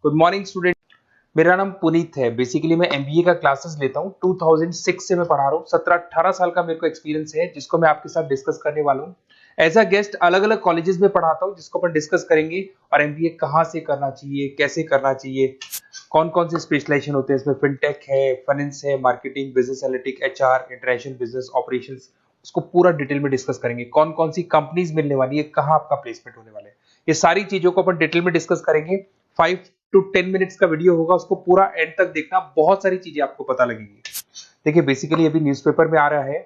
Good morning student. मेरा नाम पुनीत है। बेसिकली मैं एमबीए का क्लासेस लेता हूँ। 2006 से मैं पढ़ा रहा हूँ। 17-18 साल का मेरे को एक्सपीरियंस है, जिसको मैं आपके साथ डिस्कस करने वाला हूँ। एज अ गेस्ट अलग अलग कॉलेजेस में पढ़ाता हूँ, जिसको अपन डिस्कस करेंगे। और एमबीए कहाँ से करना चाहिए, कैसे करना चाहिए, कौन कौन से स्पेशलाइजेशन होते हैं इसमें। फिनटेक है, फाइनेंस है, marketing, business analytic, HR, international business operations, उसको पूरा डिटेल में डिस्कस करेंगे। कौन कौन सी कंपनीज मिलने वाली है, कहाँ आपका प्लेसमेंट होने वाला है, ये सारी चीजों को अपन डिटेल में डिस्कस करेंगे। 5 to 10 मिनट्स का वीडियो होगा, उसको पूरा एंड तक देखना, बहुत सारी चीजें आपको पता लगेंगी। देखिए बेसिकली अभी न्यूज़पेपर में आ रहा है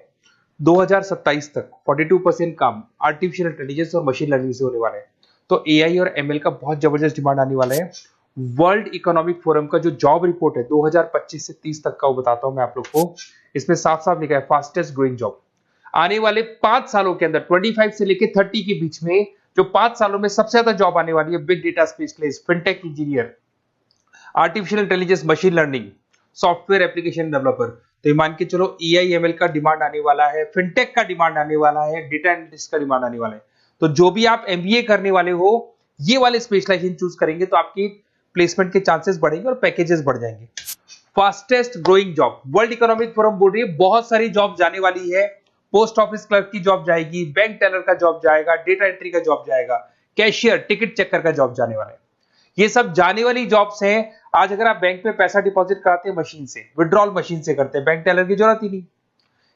2027 तक 42% काम आर्टिफिशियल इंटेलिजेंस और मशीन लर्निंग से होने वाला है। तो एआई और एमएल का बहुत जबरदस्त डिमांड आने वाला है। वर्ल्ड इकोनॉमिक फोरम का जो जॉब रिपोर्ट है 2025 से 30 तक का, वो बताता हूं मैं आप लोग को। इसमें साफ साफ लिखा है फास्टेस्ट ग्रोइंग जॉब। आने वाले 5 सालों के अंदर 25 से लेकर 30 के बीच में जो 5 सालों में सबसे ज्यादा जॉब आने वाली है, big data specialist, fintech engineer, artificial intelligence, machine learning, software application developer. तो ये मान के चलो एआईएमएल का डिमांड आने वाला है, फिनटेक का डिमांड आने वाला है, डेटा एनालिटिक्स का डिमांड आने वाला है। तो जो भी आप एमबीए करने वाले हो, ये वाले स्पेशलाइजेशन चूज करेंगे तो आपकी प्लेसमेंट के चांसेस बढ़ेंगे और पैकेजेस बढ़ जाएंगे। Fastest growing job, world economic forum बोल रही है बहुत सारी जॉब जाने वाली है। पोस्ट ऑफिस क्लर्क की जॉब जाएगी, बैंक टेलर का जॉब जाएगा, डेटा एंट्री का जॉब जाएगा, कैशियर, टिकट चेकर का जॉब जाने वाला है। ये सब जाने वाली जॉब्स हैं। आज अगर आप बैंक में पैसा डिपॉजिट कराते हैं मशीन से, विड्रॉल मशीन से करते हैं, बैंक टेलर की जरूरत ही नहीं,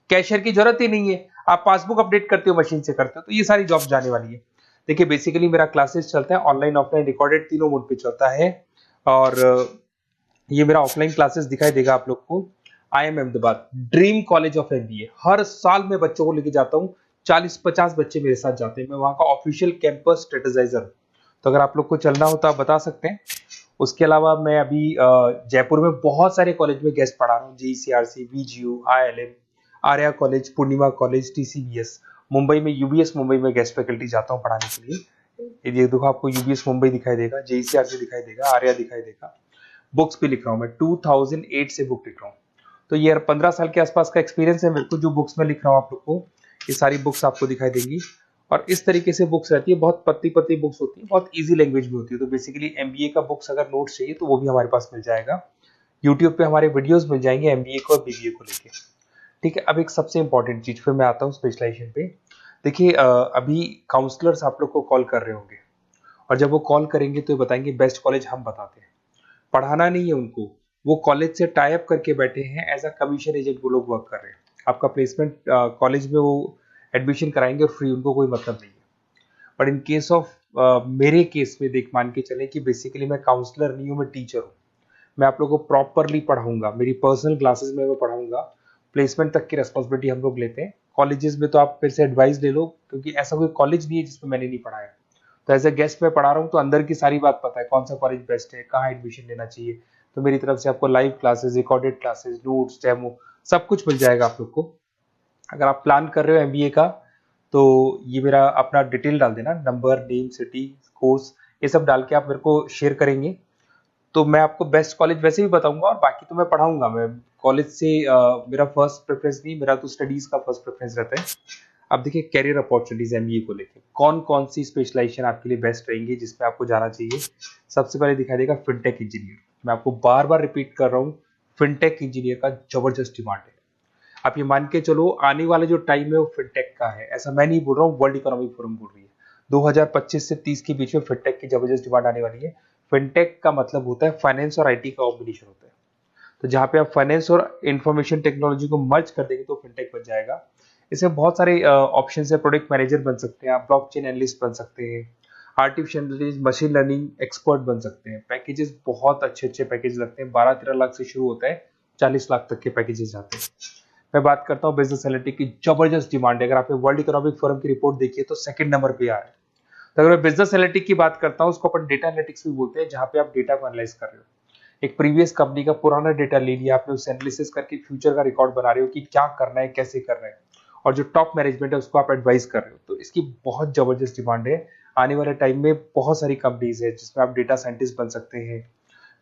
कैशियर की जरूरत ही नहीं है। आप पासबुक अपडेट करते हो मशीन से करते हो, तो ये सारी जॉब जाने वाली है। देखिए बेसिकली मेरा क्लासेस चलता है ऑनलाइन ऑफलाइन रिकॉर्डेड, तीनों मोड पे चलता है। और ये मेरा ऑफलाइन क्लासेस दिखाई देगा आप लोग को। IIM Ahmedabad, dream college of MBA. हर साल मैं बच्चों को लेके जाता हूँ, 40-50 बच्चे मेरे साथ जाते हैं। मैं वहाँ का ऑफिशियल कैंपस स्ट्रेटेजाइजर हूँ। तो अगर आप लोग को चलना हो तो आप बता सकते हैं। उसके अलावा मैं अभी जयपुर में बहुत सारे कॉलेज में गेस्ट पढ़ा रहा हूँ। जीसीआरसी, वीजीयू, IIM, आर्या कॉलेज, पूर्णिमा कॉलेज, TCBS। मुंबई में यूबीएस मुंबई में गेस्ट फैकल्टी जाता हूँ पढ़ाने के लिए। ये देखो आपको यूबीएस मुंबई दिखाई देगा, JCRC दिखाई देगा, आर्या दिखाई देगा। बुक्स भी लिख रहा हूँ मैं, 2008 से बुक लिख रहा हूँ। तो ये 15 साल के आसपास का एक्सपीरियंस है मेरे को। जो बुक्स में लिख रहा हूँ आप लोग को, ये सारी बुक्स आपको दिखाई देंगी। और इस तरीके से बुक्स रहती है, बहुत पतली पतली बुक्स होती है, बहुत इजी लैंग्वेज में होती है। तो बेसिकली एमबीए का बुक्स अगर नोट्स चाहिए तो वो भी हमारे पास मिल जाएगा। यूट्यूब पे हमारे वीडियोस मिल जाएंगे एमबीए को और बीबीए को लेके। ठीक है, अब एक सबसे इंपॉर्टेंट चीज, फिर मैं आता हूँ स्पेशलाइजेशन पे। देखिए अभी काउंसलर्स आप लोग को कॉल कर रहे होंगे, और जब वो कॉल करेंगे तो ये बताएंगे बेस्ट कॉलेज हम बताते हैं। पढ़ाना नहीं है उनको, वो कॉलेज से टाई अप करके बैठे हैं, एज अ कमीशन एजेंट वो लोग वर्क कर रहे हैं। आपका प्लेसमेंट कॉलेज में वो एडमिशन कराएंगे और फ्री, उनको कोई मतलब नहीं है। बट इन केस ऑफ मेरे केस में देख मान के चले कि बेसिकली मैं काउंसलर नहीं हूँ, मैं टीचर हूँ। मैं आप लोगों को प्रॉपरली पढ़ाऊंगा, मेरी पर्सनल क्लासेस में मैं पढ़ाऊंगा। प्लेसमेंट तक की रेस्पॉन्सिबिलिटी हम लोग लेते हैं। कॉलेजेस में तो आप फिर से एडवाइस ले लो, क्योंकि ऐसा कोई कॉलेज नहीं है जिसमें मैंने नहीं पढ़ाया। तो एज ए गेस्ट मैं पढ़ा रहा हूँ, तो अंदर की सारी बात पता है, कौन सा कॉलेज बेस्ट है, कहाँ एडमिशन लेना चाहिए। तो मेरी तरफ से आपको live classes, recorded classes, notes, demo, सब कुछ मिल जाएगा आप लोग को। अगर आप प्लान कर रहे हो एमबीए का, तो ये मेरा अपना डिटेल डाल देना, नंबर, नेम, सिटी, कोर्स, ये सब डाल के आप मेरे को शेयर करेंगे। तो मैं आपको बेस्ट कॉलेज वैसे भी बताऊंगा, और बाकी तो मैं पढ़ाऊंगा। मैं कॉलेज से मेरा फर्स्ट प्रेफरेंस नहीं, मेरा तो स्टडीज का फर्स्ट प्रेफरेंस रहता है। अब देखिए कैरियर अपॉर्चुनिटीज एमबीए को लेके कौन कौन सी स्पेशलाइजेशन आपके लिए बेस्ट रहेंगी, जिसमें आपको जाना चाहिए। सबसे पहले दिखाई देगा फिनटेक इंजीनियर। मैं आपको बार बार रिपीट कर रहा हूँ, फिनटेक इंजीनियर का जबरदस्त डिमांड है। आप ये मान के चलो आने वाला जो टाइम है वो फिनटेक का है। ऐसा मैं नहीं बोल रहा हूँ, वर्ल्ड इकोनॉमिक फोरम बोल रही है। 2025 से 30 के बीच में फिनटेक की जबरदस्त डिमांड आने वाली है। फिनटेक का मतलब होता है फाइनेंस और आईटी का कॉम्बिनेशन होता है। तो जहां पे आप फाइनेंस और इंफॉर्मेशन टेक्नोलॉजी को मर्ज कर देंगे तो फिनटेक बन जाएगा। इसमें बहुत सारे ऑप्शन है। प्रोडक्ट मैनेजर बन सकते हैं आप, ब्लॉकचेन एनालिस्ट बन सकते हैं, artificial intelligence, machine learning expert बन सकते हैं। पैकेजेस बहुत अच्छे अच्छे पैकेज लगते हैं, 12-13 लाख से शुरू होता है, 40 लाख तक के पैकेजेस जाते हैं। मैं बात करता हूँ बिजनेस एनालिटिक्स की, जबरदस्त डिमांड है। अगर आपने वर्ल्ड इकोनॉमिक फोरम की रिपोर्ट देखी है तो सेकंड नंबर पे आ रहा है। तो अगर मैं बिजनेस एनालिटिक्स की बात करता हूँ, उसको अपन डेटा एनालिटिक्स भी बोलते हैं, जहां पे आप डेटा को एनालाइज कर रहे हो। एक प्रीवियस कंपनी का पुराना डेटा ले लिया आपने, उसे एनालिसिस करके फ्यूचर का रिकॉर्ड बना रहे हो कि क्या करना है, कैसे करना है, और जो टॉप मैनेजमेंट है उसको आप एडवाइस कर रहे हो। तो इसकी बहुत जबरदस्त डिमांड है। आने वाले टाइम में बहुत सारी कंपनीज है जिसमें आप डेटा साइंटिस्ट बन सकते हैं,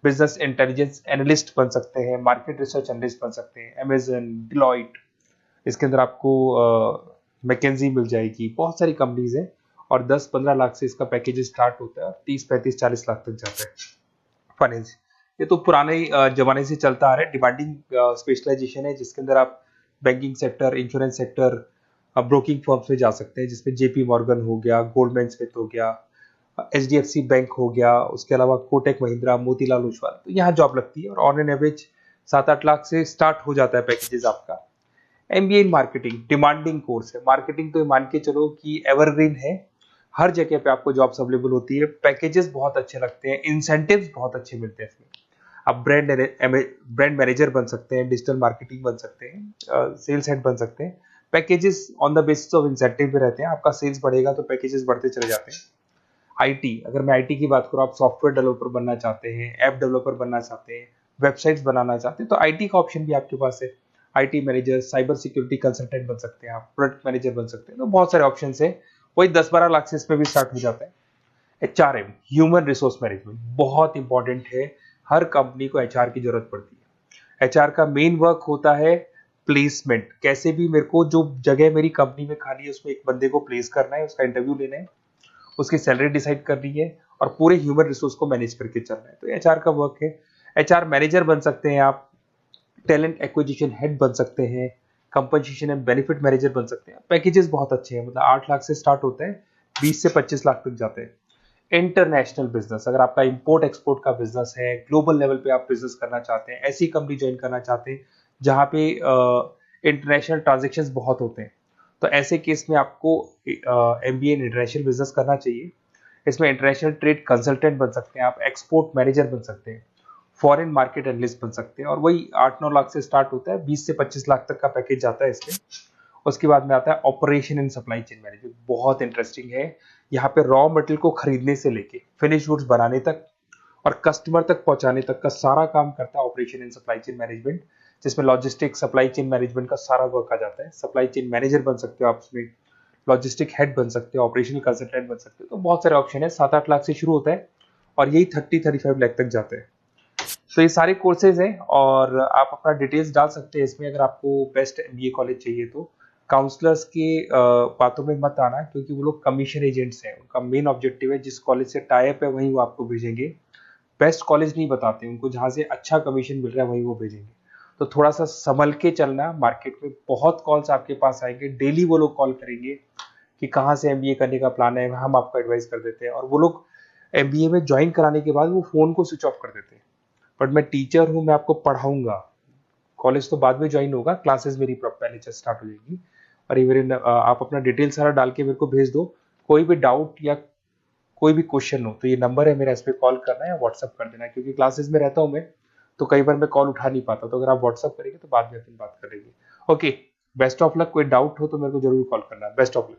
बिजनेस इंटेलिजेंस एनालिस्ट बन सकते हैं, मार्केट रिसर्च एनालिस्ट बन सकते हैं, अमेजन, डिलॉइट, इसके अंदर आपको मैकेंजी मिल जाएगी। बहुत सारी कंपनीज है, और 10-15 लाख से इसका पैकेज स्टार्ट होता है और 30-35-40 लाख तक जाता है। फाइनेंस, ये तो पुराने जमाने से चलता आ रहा है। डिमांडिंग स्पेशलाइजेशन है जिसके अंदर आप banking sector, insurance sector, broking firms में जा सकते हैं, जिसमें जेपी मॉर्गन हो गया, गोल्डमैन स्मिथ हो गया, एचडीएफसी बैंक हो गया, उसके अलावा कोटक महिंद्रा, मोतीलाल ओसवाल, तो यहाँ जॉब लगती है और ऑन एन एवरेज 7-8 लाख से स्टार्ट हो जाता है पैकेजेस आपका। MBA in marketing demanding course है। मार्केटिंग तो ये मान के चलो कि एवरग्रीन है, हर जगह पे आपको जॉब्स अवेलेबल होती है, पैकेजेस बहुत अच्छे लगते हैं, इंसेंटिव्स बहुत अच्छे मिलते हैं इसमें। आप ब्रांड मैनेजर बन सकते हैं, डिजिटल मार्केटिंग बन सकते हैं, सेल्स हेड बन सकते हैं। Packages on the basis of incentive पे रहते हैं, आपका सेल्स बढ़ेगा तो पैकेजेस बढ़ते चले जाते हैं। आईटी, अगर मैं आईटी की बात करूँ, आप सॉफ्टवेयर डेवलपर बनना चाहते हैं, ऐप डेवलपर बनना चाहते हैं, वेबसाइट्स बनाना चाहते हैं, तो आईटी का ऑप्शन भी आपके पास है। IT manager, cyber security consultant बन सकते हैं आप, प्रोडक्ट मैनेजर बन सकते हैं, तो बहुत सारे ऑप्शन है। वही 10-12 लाख से इसमें भी स्टार्ट हो जाता है। एचआरएम, ह्यूमन रिसोर्स मैनेजमेंट, बहुत इंपॉर्टेंट है। हर कंपनी को एचआर की जरूरत पड़ती है। एचआर का मेन वर्क होता है प्लेसमेंट, कैसे भी मेरे को जो जगह मेरी कंपनी में खाली है उसमें एक बंदे को प्लेस करना है, उसका इंटरव्यू लेना है, उसकी सैलरी डिसाइड करनी है और पूरे ह्यूमन रिसोर्स को मैनेज करके चलना है, तो एचआर का वर्क है। एचआर मैनेजर बन सकते हैं आप, टैलेंट एक्विजिशन हेड बन सकते हैं, कंपनसेशन एंड बेनिफिट मैनेजर बन सकते हैं। पैकेजेस बहुत अच्छे हैं, मतलब 8 लाख से स्टार्ट होते हैं, 20 से 25 लाख तक जाते हैं। इंटरनेशनल बिजनेस, अगर आपका इंपोर्ट एक्सपोर्ट का बिजनेस है, ग्लोबल लेवल पे आप बिजनेस करना चाहते हैं, ऐसी कंपनी ज्वाइन करना चाहते हैं जहां पे इंटरनेशनल ट्रांजेक्शन्स बहुत होते हैं, तो ऐसे केस में आपको एमबीए इन इंटरनेशनल बिजनेस करना चाहिए। इसमें इंटरनेशनल ट्रेड कंसल्टेंट बन सकते हैं आप, एक्सपोर्ट मैनेजर बन सकते हैं, फॉरेन मार्केट एनालिस्ट बन सकते हैं, और वही 8-9 लाख से स्टार्ट होता है, 20 से 25 लाख तक का पैकेज जाता है इसमें। उसके बाद में आता है operation and supply chain management, बहुत इंटरेस्टिंग है। यहाँ पे रॉ मटेरियल को खरीदने से लेके फिनिश गुड्स बनाने तक और कस्टमर तक पहुंचाने तक का सारा काम करता है operation and supply chain management, जिसमें लॉजिस्टिक सप्लाई चेन मैनेजमेंट का सारा वर्क आ जाता है। सप्लाई चेन मैनेजर बन सकते हो आप उसमें, लॉजिस्टिक हेड बन सकते हो, ऑपरेशनल कंसल्टेंट बन सकते हो, तो बहुत सारे ऑप्शन है। 7-8 लाख से शुरू होता है और यही 30-35 लाख तक जाते हैं। तो ये सारे कोर्सेज हैं और आप अपना डिटेल्स डाल सकते हैं इसमें, अगर आपको बेस्ट एमबीए कॉलेज चाहिए तो। काउंसलर्स के बातों में मत आना, क्योंकि वो लोग कमीशन एजेंट्स हैं, उनका मेन ऑब्जेक्टिव है जिस कॉलेज से टाई अप है वहीं वो आपको भेजेंगे, बेस्ट कॉलेज नहीं बताते उनको, जहां से अच्छा कमीशन मिल रहा है वहीं वो भेजेंगे। तो थोड़ा सा संभल के चलना, मार्केट में बहुत कॉल्स आपके पास आएंगे, डेली वो लोग कॉल करेंगे कि कहाँ से एमबीए करने का प्लान है, हम आपको एडवाइस कर देते हैं, और वो लोग एमबीए में ज्वाइन कराने के बाद वो फोन को स्विच ऑफ कर देते हैं। बट मैं टीचर हूँ, मैं आपको पढ़ाऊंगा, कॉलेज तो बाद में ज्वाइन होगा, क्लासेस मेरी पहले से स्टार्ट हो जाएगी। और ये मेरे आप अपना डिटेल सारा डाल के मेरे को भेज दो। कोई भी डाउट या कोई भी क्वेश्चन हो तो ये नंबर है मेरा, इस पर कॉल करना है या व्हाट्सअप कर देना है, क्योंकि क्लासेस में रहता हूँ मैं, तो कई बार मैं कॉल उठा नहीं पाता, तो अगर आप व्हाट्सअप करेंगे तो बाद में अपन बात करेंगे। Okay, best of luck. कोई डाउट हो तो मेरे को जरूर कॉल करना। Best of luck.